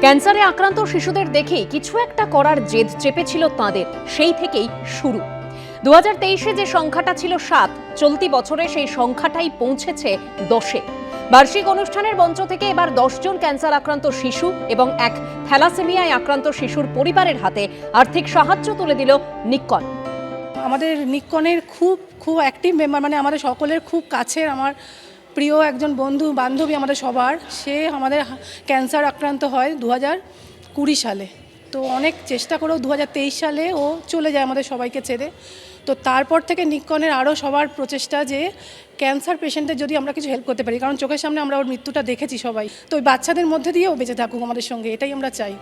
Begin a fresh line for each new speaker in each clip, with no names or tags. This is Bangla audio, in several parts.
ক্যান্সারে আক্রান্ত শিশুদের দেখেই কিছু একটা করার জেদ চেপেছিল তাঁদের, সেই থেকেই শুরু। 2023-এ যে সংখ্যাটা ছিল 7, চলতি বছরে সেই সংখ্যাটাই পৌঁছেছে 10-এ। বার্ষিক অনুষ্ঠানের মঞ্চ থেকে এবার 10 জন ক্যান্সার আক্রান্ত শিশু এবং এক থ্যালাসেমিয়ায় আক্রান্ত শিশুর পরিবারের হাতে আর্থিক সাহায্য তুলে দিল নিক্কন।
আমাদের নিক্কনের খুব অ্যাক্টিভ মেম্বার, মানে আমাদের সকলের খুব কাছের, আমার প্রিয় একজন বন্ধু বান্ধবী আমাদের সবার। সে আমাদের ক্যান্সার আক্রান্ত হয় 2020 সালে। তো অনেক চেষ্টা করেও 2023 সালে ও চলে যায় আমাদের সবাইকে ছেড়ে। তো তারপর থেকে নিক্কনের আরও সবার প্রচেষ্টা যে ক্যান্সার পেশেন্টের যদি আমরা কিছু হেল্প করতে পারি, কারণ চোখের সামনে আমরা ওর মৃত্যুটা দেখেছি সবাই। তো ওই বাচ্চাদের মধ্যে দিয়েও বেঁচে থাকুক আমাদের সঙ্গে, এটাই আমরা চাই।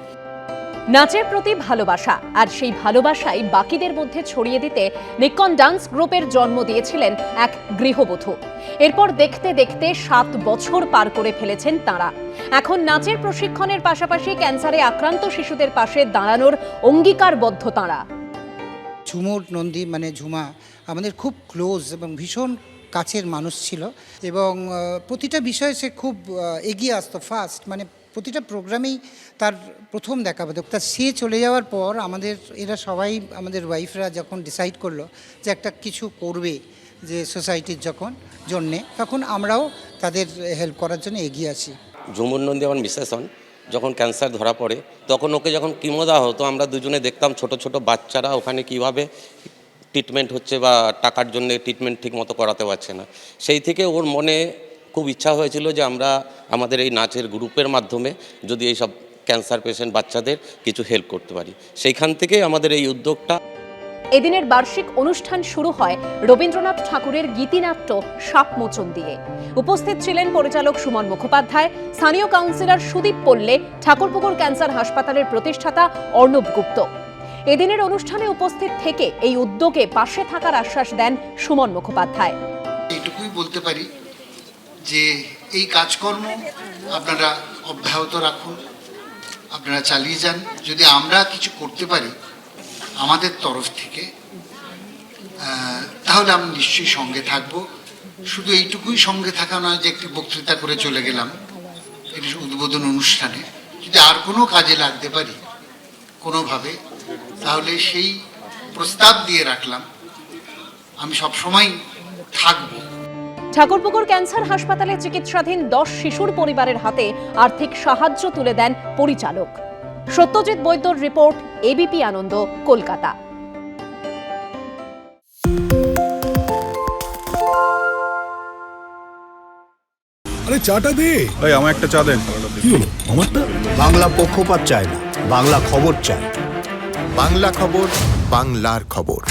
নাচের প্রতি ভালোবাসা, আর সেই ভালোবাসাই বাকিদের মধ্যে ছড়িয়ে দিতে নিক্কন ডান্স গ্রুপের জন্ম দিয়েছিলেন এক গৃহবধূ। এরপর দেখতে দেখতে 7 বছর পার করে ফেলেছেন তাঁরা। এখন নাচের প্রশিক্ষণের পাশাপাশি ক্যান্সারে আক্রান্ত শিশুদের পাশে দাঁড়ানোর অঙ্গীকারবদ্ধ তাঁরা।
ঝুমুর নন্দী মানে ঝুমা আমাদের খুব ক্লোজ এবং ভীষণ কাছের মানুষ ছিল, এবং প্রতিটা বিষয়ে সে খুব এগিয়ে আসতো, ফার্স্ট, মানে প্রতিটা প্রোগ্রামেই তার প্রথম দেখা পেত। তা সে চলে যাওয়ার পর এরা সবাই আমাদের ওয়াইফরা যখন ডিসাইড করলো যে একটা কিছু করবে যে সোসাইটির জন্যে, তখন আমরাও তাদের হেল্প করার জন্য এগিয়ে আসি।
ঝুমুর নন্দী আমার মিসেস হন। যখন ক্যান্সার ধরা পড়ে তখন ওকে যখন কিমো দেওয়া হতো, আমরা দুজনে দেখতাম ছোট ছোট বাচ্চারা ওখানে কিভাবে ট্রিটমেন্ট হচ্ছে বা টাকার জন্য ট্রিটমেন্ট ঠিক মতো করাতে পারছে না। সেই থেকে ওর মনে খুব ইচ্ছা হয়েছিল যে আমরা আমাদের এই নাচের গ্রুপের মাধ্যমে যদি এইসব ক্যান্সার পেশেন্ট বাচ্চাদের কিছু হেল্প করতে পারি, সেইখান থেকে আমাদের এই উদ্যোগটা।
এদিনের বার্ষিক অনুষ্ঠান শুরু হয় রবীন্দ্রনাথ ঠাকুরের গীতিনাট্য সাপমোচন দিয়ে। উপস্থিত ছিলেন পরিচালক সুমন মুখোপাধ্যায়, স্থানীয় কাউন্সিলর সুদীপ পল্লে, ঠাকুরপুকুর ক্যান্সার হাসপাতালের প্রতিষ্ঠাতা অর্ণব গুপ্ত। এদিনের অনুষ্ঠানে উপস্থিত থেকে এই উদ্যোগে পাশে থাকার আশ্বাস দেন সুমন মুখোপাধ্যায়।
এইটুকুই বলতে পারি যে এই কাজকর্ম আপনারা অব্যাহত রাখুন, আপনারা চালিয়ে যান। যদি আমরা কিছু করতে পারি আমাদের তরফ থেকে, তাহলে আমি নিশ্চয়ই সঙ্গে থাকব। শুধু এইটুকুই সঙ্গে থাকা নয় যে একটি বক্তৃতা করে চলে গেলাম এটি উদ্বোধন অনুষ্ঠানে। যদি আর কোনো কাজে লাগতে পারি কোনোভাবে, তাহলে সেই প্রস্তাব দিয়ে রাখলাম, আমি সবসময় থাকব।
ঠাকুরপুকুর ক্যান্সার হাসপাতালে চিকিৎসাধীন 10 শিশুর পরিবারের হাতে আর্থিক সাহায্য তুলে দেন পরিচালক। সত্যজিৎ বৈদ্যর রিপোর্ট, এবিপি আনন্দ, কলকাতা।
আরে চাটা দে ভাই, আমার একটা চা দেন। কি হলো আমারটা?
বাংলা পক্ষপাত চায় না, বাংলা খবর চায়।
বাংলা খবর, বাংলার খবর।